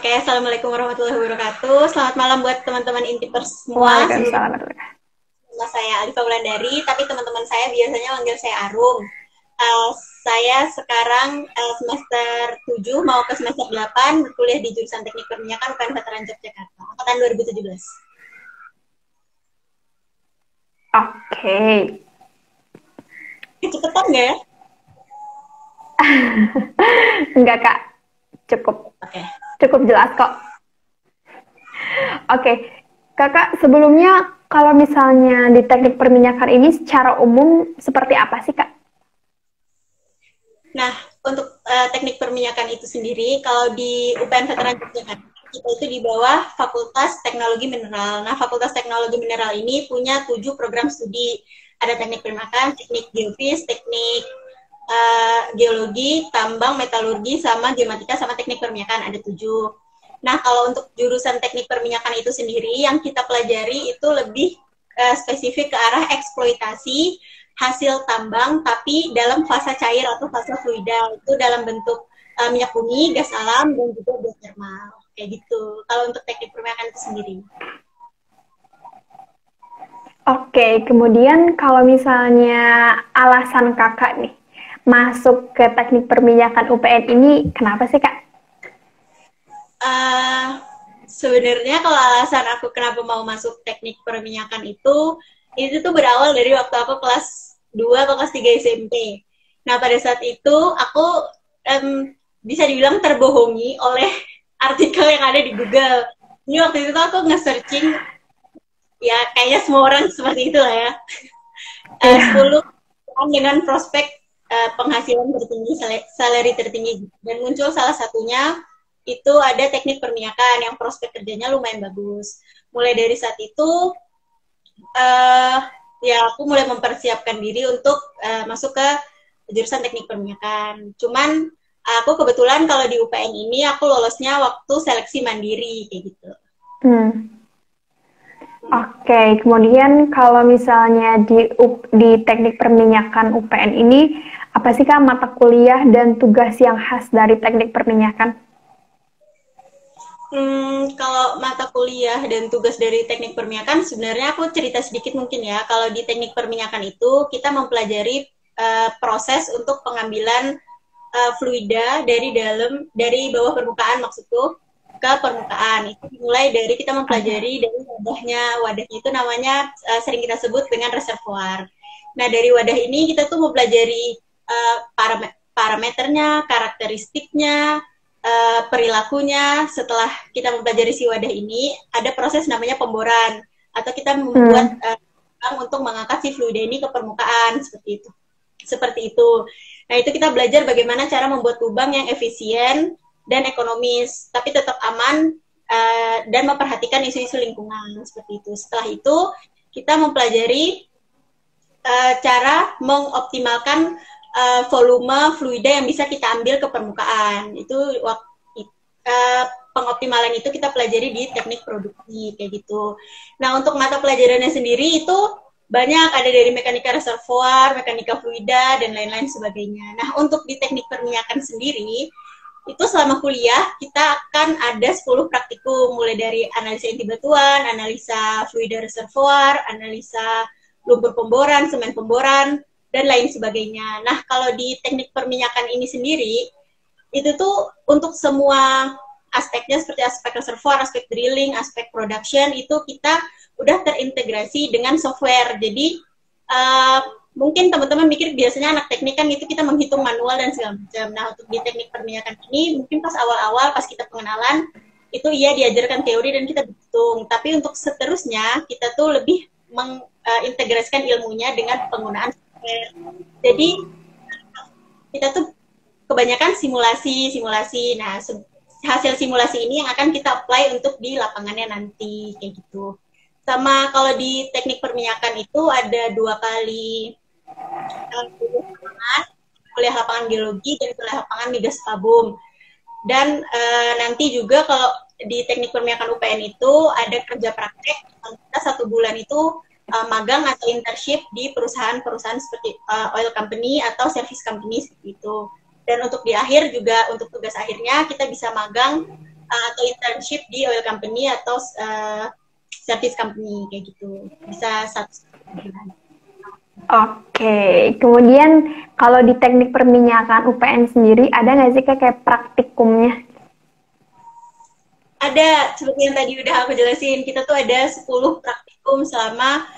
Oke, Assalamualaikum warahmatullahi wabarakatuh. Selamat malam buat teman-teman Intipers semua. Waalaikumsalam. Nama saya Alifa Wulandari, tapi teman-teman saya biasanya manggil saya Arum. Saya sekarang semester 7 mau ke semester 8 berkuliah di jurusan Teknik Perminyakan UPN Veteran Yogyakarta, angkatan 2017. Oke. Cepetan nggak ya? Enggak, Kak. Cukup. Oke. Cukup jelas kok. Oke. Kakak, sebelumnya kalau misalnya di teknik perminyakan ini secara umum seperti apa sih, Kak? Nah, untuk teknik perminyakan itu sendiri, kalau di UPN Veteran Yogyakarta, kita itu di bawah Fakultas Teknologi Mineral. Nah, Fakultas Teknologi Mineral ini punya 7 program studi. Ada teknik perminyakan, teknik geofis, teknik geologi, tambang, metalurgi, sama geomatika, sama teknik perminyakan, ada 7. Nah, kalau untuk jurusan teknik perminyakan itu sendiri, yang kita pelajari itu lebih spesifik ke arah eksploitasi hasil tambang, tapi dalam fase cair atau fase fluida, itu dalam bentuk minyak bumi, gas alam, dan juga geothermal. Kayak gitu, kalau untuk teknik perminyakan itu sendiri. Oke, kemudian kalau misalnya alasan kakak nih, masuk ke teknik perminyakan UPN ini, kenapa sih, Kak? Sebenarnya kalau alasan aku kenapa mau masuk teknik perminyakan itu tuh berawal dari waktu aku kelas 2 atau kelas 3 SMP. Nah, pada saat itu aku bisa dibilang terbohongi oleh artikel yang ada di Google. Ini waktu itu tuh aku nge-searching, ya kayaknya semua orang seperti itu lah ya. 10 dengan prospek penghasilan tertinggi, salary tertinggi. Dan muncul salah satunya itu ada teknik perminyakan yang prospek kerjanya lumayan bagus. Mulai dari saat itu, ya aku mulai mempersiapkan diri untuk masuk ke jurusan teknik perminyakan. Cuman aku kebetulan kalau di UPN ini aku lolosnya waktu seleksi mandiri kayak gitu. Oke, kemudian kalau misalnya di teknik perminyakan UPN ini, apa sih Kak mata kuliah dan tugas yang khas dari teknik perminyakan? Kalau mata kuliah dan tugas dari teknik perminyakan, sebenarnya aku cerita sedikit mungkin ya. Kalau di teknik perminyakan itu, kita mempelajari proses untuk pengambilan fluida dari bawah permukaan maksudku, ke permukaan. Itu dimulai dari kita mempelajari dari wadahnya. Wadahnya itu namanya sering kita sebut dengan reservoir. Nah, dari wadah ini kita tuh mempelajari parameternya, karakteristiknya, perilakunya. Setelah kita mempelajari si wadah ini, ada proses namanya pemboran, atau kita membuat untuk mengangkat si fluida ini ke permukaan, seperti itu. Nah, itu kita belajar bagaimana cara membuat lubang yang efisien dan ekonomis, tapi tetap aman dan memperhatikan isu-isu lingkungan, seperti itu. Setelah itu, kita mempelajari cara mengoptimalkan volume fluida yang bisa kita ambil ke permukaan. Itu pengoptimalan itu kita pelajari di teknik produksi kayak gitu. Nah, untuk mata pelajarannya sendiri itu banyak, ada dari mekanika reservoir, mekanika fluida, dan lain-lain sebagainya. Nah, untuk di teknik perminyakan sendiri, itu selama kuliah kita akan ada 10 praktikum, mulai dari analisa inti batuan, analisa fluida reservoir, analisa lumpur pemboran, semen pemboran, dan lain sebagainya. Nah, kalau di teknik perminyakan ini sendiri, itu tuh untuk semua aspeknya seperti aspek reservoir, aspek drilling, aspek production, itu kita udah terintegrasi dengan software. Jadi, mungkin teman-teman mikir biasanya anak teknik kan itu kita menghitung manual dan segala macam. Nah, untuk di teknik perminyakan ini, mungkin pas awal-awal, pas kita pengenalan, itu iya diajarkan teori dan kita hitung. Tapi untuk seterusnya, kita tuh lebih mengintegrasikan ilmunya dengan penggunaan software. Jadi, kita tuh kebanyakan simulasi. Nah, hasil simulasi ini yang akan kita apply untuk di lapangannya nanti, kayak gitu. Sama kalau di teknik perminyakan itu ada 2 kali kuliah lapangan geologi dan kuliah lapangan migas tabung. Dan nanti juga kalau di teknik perminyakan UPN itu ada kerja praktek, kita 1 bulan itu magang atau internship di perusahaan-perusahaan seperti oil company atau service company seperti itu. Dan untuk di akhir juga, untuk tugas akhirnya kita bisa magang atau internship di oil company atau service company kayak gitu. Bisa 1,5 bulan. Oke, kemudian kalau di teknik perminyakan UPN sendiri ada nggak sih kayak praktikumnya? Ada, seperti yang tadi udah aku jelasin, kita tuh ada 10 praktikum selama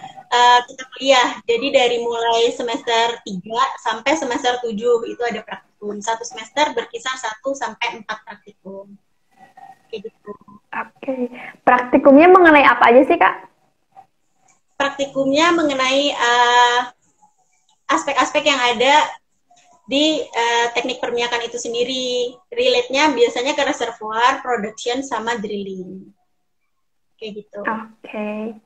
kita kuliah. Jadi dari mulai semester 3 sampai semester 7 itu ada praktikum. Satu semester berkisar 1 sampai 4 praktikum. Kayak gitu. Oke, praktikumnya mengenai apa aja sih, Kak? Praktikumnya mengenai aspek-aspek yang ada di teknik perminyakan itu sendiri. Relate-nya biasanya ke reservoir, production, sama drilling. Kayak gitu. Oke.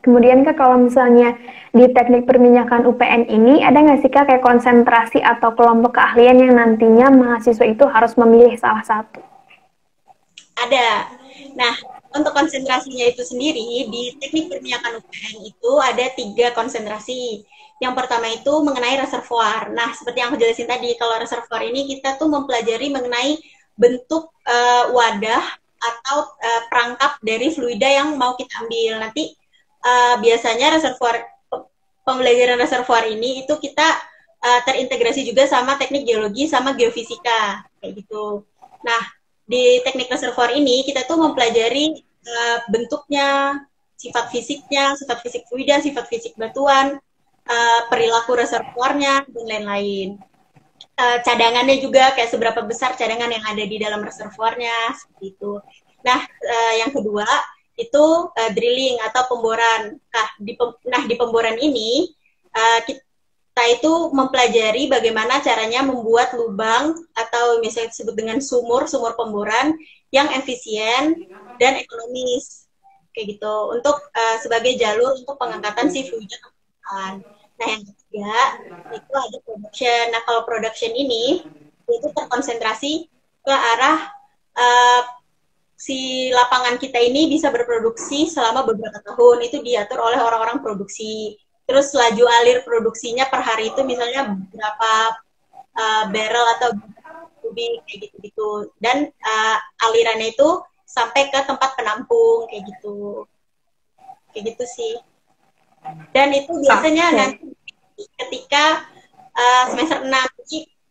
Kemudian Kak, kalau misalnya di teknik perminyakan UPN ini, ada nggak sih Kak kayak konsentrasi atau kelompok keahlian yang nantinya mahasiswa itu harus memilih salah satu? Ada. Nah, untuk konsentrasinya itu sendiri, di teknik perminyakan UPN itu ada 3 konsentrasi. Yang pertama itu mengenai reservoir. Nah, seperti yang aku jelasin tadi, kalau reservoir ini kita tuh mempelajari mengenai bentuk wadah atau perangkap dari fluida yang mau kita ambil. Nanti biasanya pembelajaran reservoir ini itu kita terintegrasi juga sama teknik geologi sama geofisika kayak gitu. Nah, di teknik reservoir ini kita tuh mempelajari bentuknya, sifat fisiknya, sifat fisik fluida, sifat fisik batuan, perilaku reservoirnya dan lain-lain. Cadangannya juga kayak seberapa besar cadangan yang ada di dalam reservoirnya seperti itu. Nah, yang kedua itu drilling atau pemboran. Nah, di pemboran ini kita itu mempelajari bagaimana caranya membuat lubang atau misalnya disebut dengan sumur pemboran yang efisien dan ekonomis kayak gitu untuk sebagai jalur untuk pengangkatan si fluida ke permukaan. Nah, yang ketiga itu ada production. Nah, kalau production ini itu terkonsentrasi ke arah si lapangan kita ini bisa berproduksi selama beberapa tahun. Itu diatur oleh orang-orang produksi. Terus laju alir produksinya per hari itu misalnya berapa barrel atau kubik kayak gitu-gitu. Dan alirannya itu sampai ke tempat penampung kayak gitu. Kayak gitu sih. Dan itu biasanya nanti ketika semester 6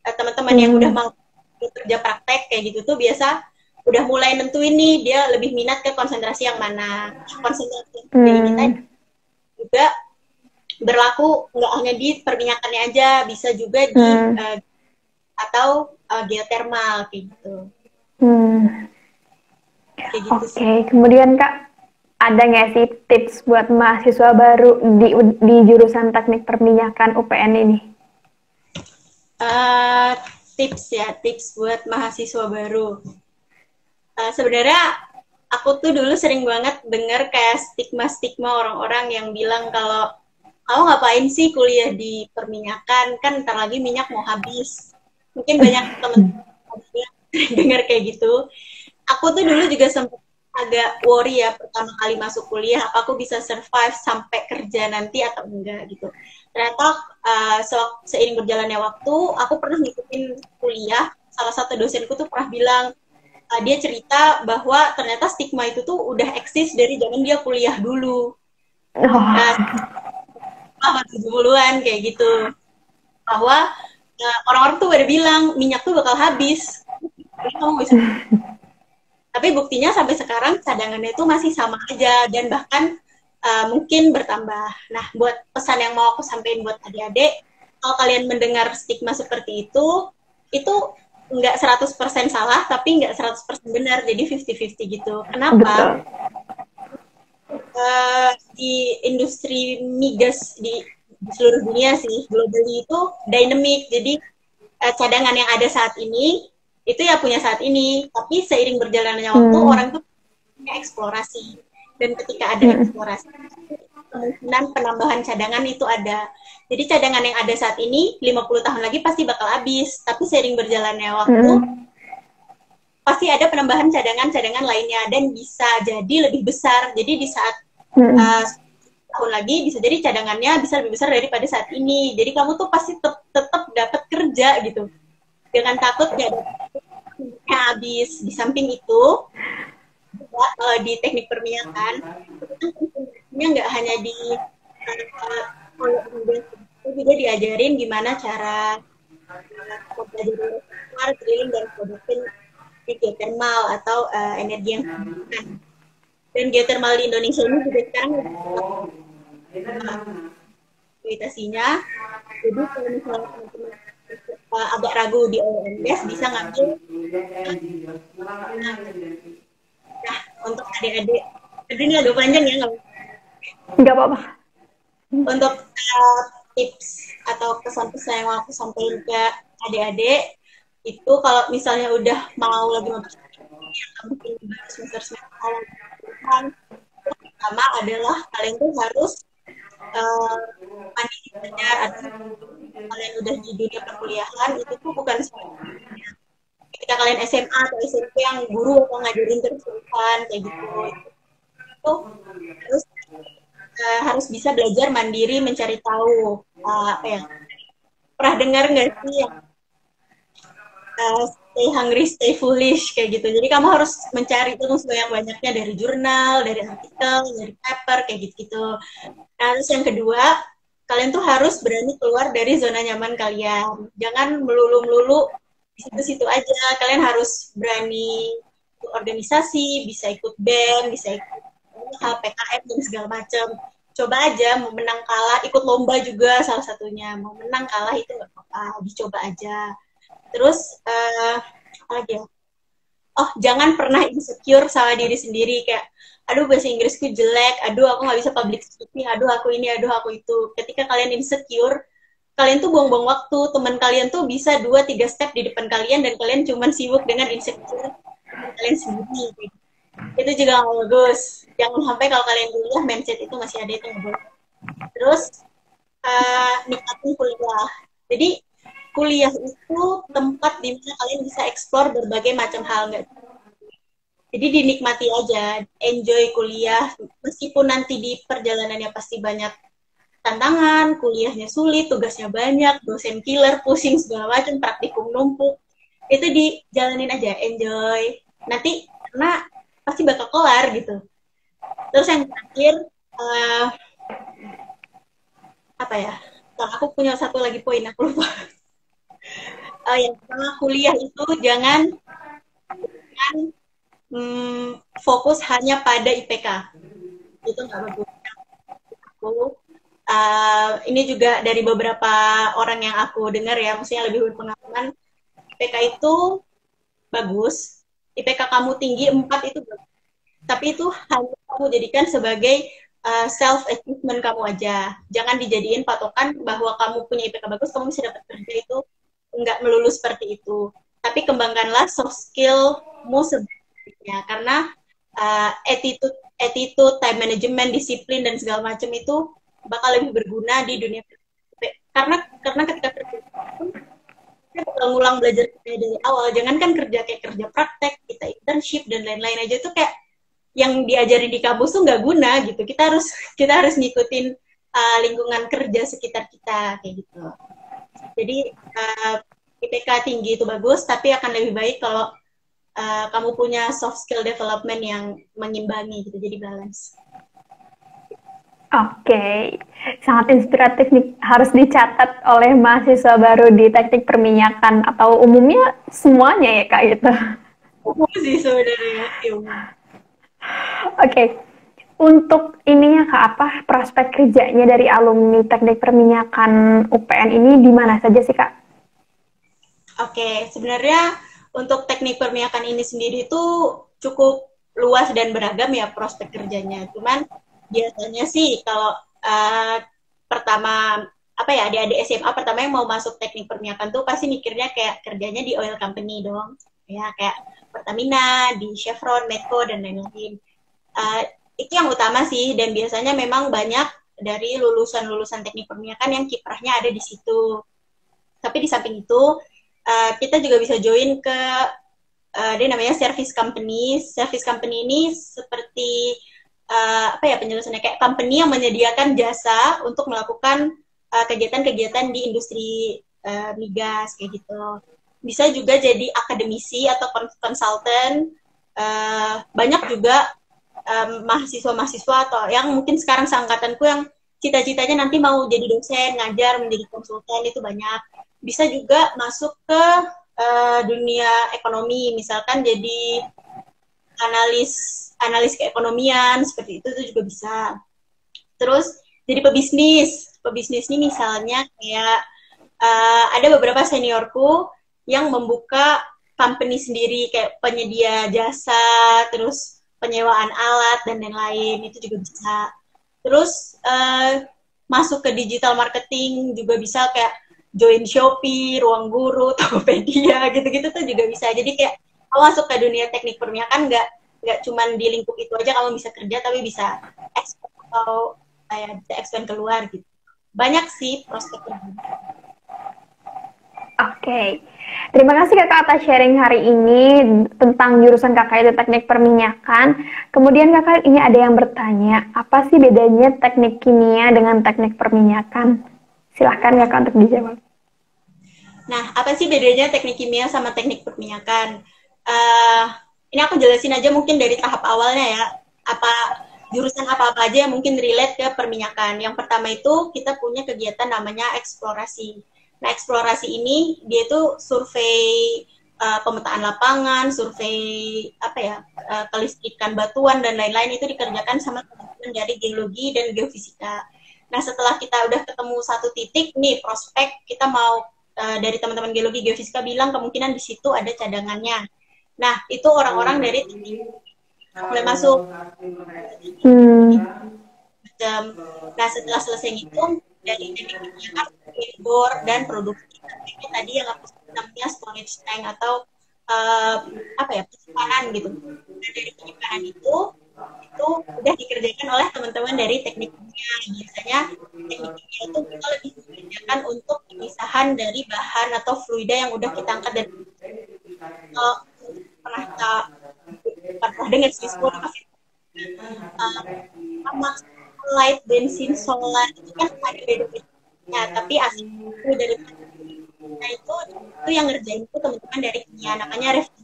teman-teman yang udah mau kerja praktek kayak gitu tuh biasa udah mulai nentuin nih dia lebih minat ke konsentrasi yang mana. Konsentrasi yang kita juga berlaku nggak hanya di perminyakannya aja, bisa juga di atau geothermal kayak gitu. Kayak gitu Oke, kemudian Kak, ada nggak sih tips buat mahasiswa baru di jurusan teknik perminyakan UPN ini? Tips buat mahasiswa baru. Sebenarnya aku tuh dulu sering banget dengar kayak stigma orang-orang yang bilang kalau kamu ngapain sih kuliah di perminyakan, kan ntar lagi minyak mau habis. Mungkin banyak teman-teman dengar kayak gitu. Aku tuh dulu juga sempat agak worry ya pertama kali masuk kuliah, apa aku bisa survive sampai kerja nanti atau enggak gitu. Ternyata seiring berjalannya waktu, aku pernah ngikutin kuliah, salah satu dosenku tuh pernah bilang, dia cerita bahwa ternyata stigma itu tuh udah eksis dari zaman dia kuliah dulu. Lama 70-an kayak gitu. Bahwa orang-orang tuh udah bilang minyak tuh bakal habis. Kamu bisa. Tapi buktinya sampai sekarang cadangannya itu masih sama aja dan bahkan mungkin bertambah. Nah, buat pesan yang mau aku sampaikan buat adik-adik, kalau kalian mendengar stigma seperti itu nggak 100% salah, tapi nggak 100% benar, jadi 50-50 gitu. Kenapa? Di industri migas di seluruh dunia sih, globally itu dynamic, jadi cadangan yang ada saat ini, itu ya punya saat ini, tapi seiring berjalannya waktu, orang tuh punya eksplorasi. Dan ketika ada eksplorasi, kemungkinan penambahan cadangan itu ada. Jadi cadangan yang ada saat ini 50 tahun lagi pasti bakal habis, tapi seiring berjalannya waktu pasti ada penambahan cadangan-cadangan lainnya dan bisa jadi lebih besar. Jadi di saat tahun lagi bisa jadi cadangannya bisa lebih besar daripada saat ini. Jadi kamu tuh pasti tetap dapat kerja gitu. Jangan takut nggak dapat habis di samping itu juga, di teknik perminyakan itu nggak hanya di itu juga diajarin gimana cara mempelajari reservoir, drilling dan produksi geothermal atau energi yang terbarukan. Dan geothermal di Indonesia ini juga sekarang kualitasnya. Jadi kalau misalnya teman-teman agak ragu di oil and gas, bisa ngambil nah, untuk adik-adik. Jadi ini agak panjang ya, Nggak apa-apa. untuk tips atau pesan-pesan yang aku sampaikan ke adik-adik itu kalau misalnya udah mau lagi mungkin baru semester awal, yang pertama adalah kalian tuh harus mandiri belajar. Atau kalian udah di dunia perkuliahan itu tuh bukan seperti ketika kalian SMA atau SMP yang guru atau ngajarin terus-terusan kayak gitu. Itu harus bisa belajar mandiri, mencari tahu. Apa ya? Pernah dengar nggak sih yang stay hungry, stay foolish kayak gitu. Jadi kamu harus mencari itu sebanyak-banyaknya dari jurnal, dari artikel, dari paper kayak gitu-gitu. Nah, terus yang kedua, kalian tuh harus berani keluar dari zona nyaman kalian. Jangan melulu-melulu di situ-situ aja. Kalian harus berani ikut organisasi, bisa ikut band, bisa ikut PKM dan segala macam. Coba aja, mau menang kalah, ikut lomba juga salah satunya. Mau menang kalah itu nggak apa-apa, dicoba aja. Terus apa lagi ya? Oh, jangan pernah insecure sama diri sendiri kayak, aduh bahasa Inggrisku jelek, aduh aku nggak bisa public speaking, aduh aku ini, aduh aku itu. Ketika kalian insecure, kalian tuh buang-buang waktu. Teman kalian tuh bisa 2-3 step di depan kalian dan kalian cuma sibuk dengan insecure kalian sendiri. Itu juga nggak bagus. Jangan sampai kalau kalian kuliah mindset itu masih ada, itu nggak boleh. Terus nikmatin kuliah. Jadi kuliah itu tempat di mana kalian bisa explore berbagai macam hal. Jadi dinikmati aja, enjoy kuliah, meskipun nanti di perjalanannya pasti banyak tantangan, kuliahnya sulit, tugasnya banyak, dosen killer, pusing segala macam, praktikum numpuk, itu dijalanin aja, enjoy. Nanti karena pasti bakal kelar gitu. Terus yang terakhir, apa ya? Nah, aku punya satu lagi poin, aku lupa. Yang pertama, kuliah itu jangan fokus hanya pada IPK. Itu nggak bagus. Ini juga dari beberapa orang yang aku dengar ya, maksudnya lebih berpengalaman, IPK itu bagus, IPK kamu tinggi 4 itu bagus. Tapi itu hanya kamu jadikan sebagai self-achievement kamu aja. Jangan dijadiin patokan bahwa kamu punya IPK bagus, kamu bisa dapat kerja, itu nggak melulu seperti itu. Tapi kembangkanlah soft skill-mu sebenarnya. Karena attitude, time management, disiplin, dan segala macam itu bakal lebih berguna di dunia karena ketika kerja kita bakal ngulang belajar dari awal. Jangan kan kerja kayak kerja praktek, kita internship dan lain-lain aja tuh kayak yang diajarin di kampus tuh nggak guna gitu. Kita harus ngikutin lingkungan kerja sekitar kita kayak gitu. Jadi IPK tinggi itu bagus, tapi akan lebih baik kalau kamu punya soft skill development yang mengimbangi gitu, jadi balance. Oke, sangat inspiratif nih. Harus dicatat oleh mahasiswa baru di teknik perminyakan atau umumnya semuanya ya Kak gitu. Umum sih sebenarnya. Oke, untuk ininya Kak, apa prospek kerjanya dari alumni teknik perminyakan UPN ini di mana saja sih Kak? Oke, sebenarnya untuk teknik perminyakan ini sendiri itu cukup luas dan beragam ya prospek kerjanya. Cuman biasanya sih kalau pertama adik-adik SMA pertama yang mau masuk teknik perminyakan tuh pasti mikirnya kayak kerjanya di oil company dong, ya kayak Pertamina, di Chevron, Medco dan lain-lain. Itu yang utama sih, dan biasanya memang banyak dari lulusan teknik perminyakan yang kiprahnya ada di situ. Tapi di samping itu kita juga bisa join ke dia namanya service company. Service company ini seperti penjelasannya kayak company yang menyediakan jasa untuk melakukan kegiatan-kegiatan di industri migas kayak gitu. bisa juga jadi akademisi atau konsultan. Banyak juga mahasiswa-mahasiswa atau yang mungkin sekarang seangkatanku yang cita-citanya nanti mau jadi dosen, ngajar, menjadi konsultan, itu banyak. Bisa juga masuk ke dunia ekonomi, misalkan jadi analis analis keekonomian, seperti itu juga bisa. Terus jadi pebisnis. Pebisnis ini misalnya kayak ada beberapa seniorku yang membuka company sendiri kayak penyedia jasa, terus penyewaan alat dan lain-lain, itu juga bisa. Terus masuk ke digital marketing juga bisa, kayak join Shopee, Ruang Guru, Tokopedia, gitu-gitu tuh juga bisa. Jadi kayak kamu masuk ke dunia teknik perminyakan nggak cuman di lingkup itu aja kamu bisa kerja, tapi bisa ekspor atau kayak bisa expand keluar gitu. Banyak sih prospeknya. Oke, terima kasih kakak atas sharing hari ini tentang jurusan kakak itu teknik perminyakan. Kemudian kakak ini ada yang bertanya, apa sih bedanya teknik kimia dengan teknik perminyakan? Silahkan kakak untuk dijawab. Nah, apa sih bedanya teknik kimia sama teknik perminyakan? Ini aku jelasin aja mungkin dari tahap awalnya ya. Jurusan apa-apa aja yang mungkin relate ke perminyakan. Yang pertama itu kita punya kegiatan namanya eksplorasi. Nah, eksplorasi ini dia itu survei pemetaan lapangan, survei kelistrikan batuan dan lain-lain, itu dikerjakan sama teman-teman dari geologi dan geofisika. Nah, setelah kita udah ketemu satu titik nih prospek, kita mau dari teman-teman geologi geofisika bilang kemungkinan di situ ada cadangannya. Nah, itu orang-orang dari teknik mulai masuk. Nah, setelah selesai ngitung, dari teknik perminyakan bor dan produksi. Ini tadi yang aku sebut namanya storage tank atau penyimpanan gitu. Nah, dari penyimpanan itu udah dikerjakan oleh teman-teman dari teknik kimia. Biasanya teknik kimia itu kita lebih mengerjakan untuk pemisahan dari bahan atau fluida yang udah kita angkat dari pernah dengar sih light, bensin, solar itu kan ada beda-bedanya, tapi aslinya dari itu yang ngerjain itu teman-teman dari kimia, namanya revisi.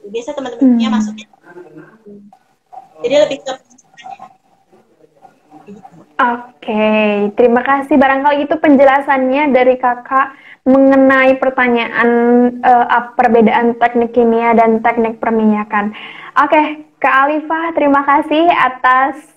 Biasa teman-teman kimia masuknya, jadi lebih ke Oke, terima kasih. Barangkali itu penjelasannya dari kakak mengenai pertanyaan perbedaan teknik kimia dan teknik perminyakan. Oke, Kak Alifah, terima kasih atas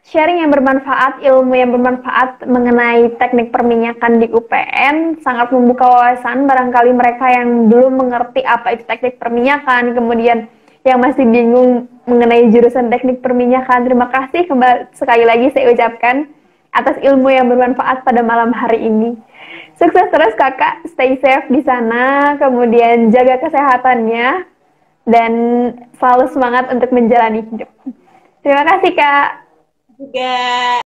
sharing yang bermanfaat, ilmu yang bermanfaat mengenai teknik perminyakan di UPN. Sangat membuka wawasan barangkali mereka yang belum mengerti apa itu teknik perminyakan, kemudian yang masih bingung mengenai jurusan teknik perminyakan. Terima kasih sekali lagi saya ucapkan atas ilmu yang bermanfaat pada malam hari ini. Sukses terus kakak, stay safe di sana, kemudian jaga kesehatannya, dan selalu semangat untuk menjalani hidup. Terima kasih kak. juga